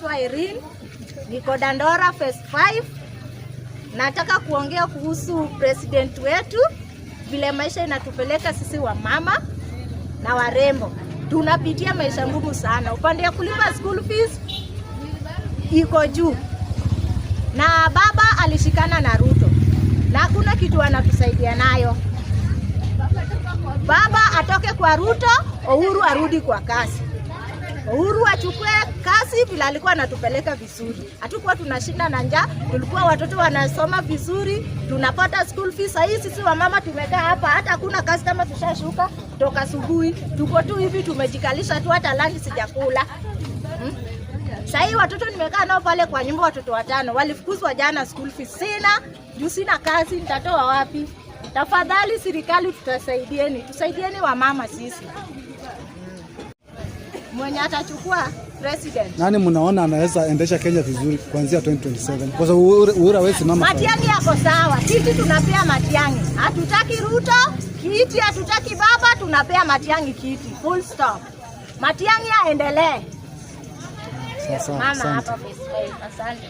naitwa Irene, niko Dandora phase 5. Nataka kuongea kuhusu president wetu, vile maisha inatupeleka sisi wa mama na warembo. Tunapitia maisha ngumu sana. Upande ya kulipa school fees iko juu. Na baba alishikana na Ruto. Na hakuna kitu anatusaidia nayo. Baba atoke kwa Ruto, Uhuru arudi kwa kazi. Uhuru achukue kazi vile alikuwa anatupeleka vizuri. Hatukuwa tunashinda na njaa, tulikuwa watoto wanasoma vizuri, tunapata school fees. Sasa hizi sisi wamama tumekaa hapa, hata hakuna kazi kama tushashuka toka asubuhi. Tuko tu hivi tumejikalisha tu, hata lunch sijakula. Sasa hii watoto nimekaa nao pale kwa nyumba, watoto 5 walifukuzwa jana school fees. Sina kazi, nitatoa wapi? Tafadhali serikali tusaidieni wamama sisi. Mwenye atachukua president. Nani mnaona anaweza endesha Kenya vizuri kuanzia 2027? Kwa sababu Uhuru hawezi mama. Matiang'i yako sawa. Sisi tunapea Matiang'i. Hatutaki Ruto kiti, hatutaki baba, tunapea Matiang'i kiti. Full stop. Matiang'i aendelee. Sasa. Mama hapa. Asante.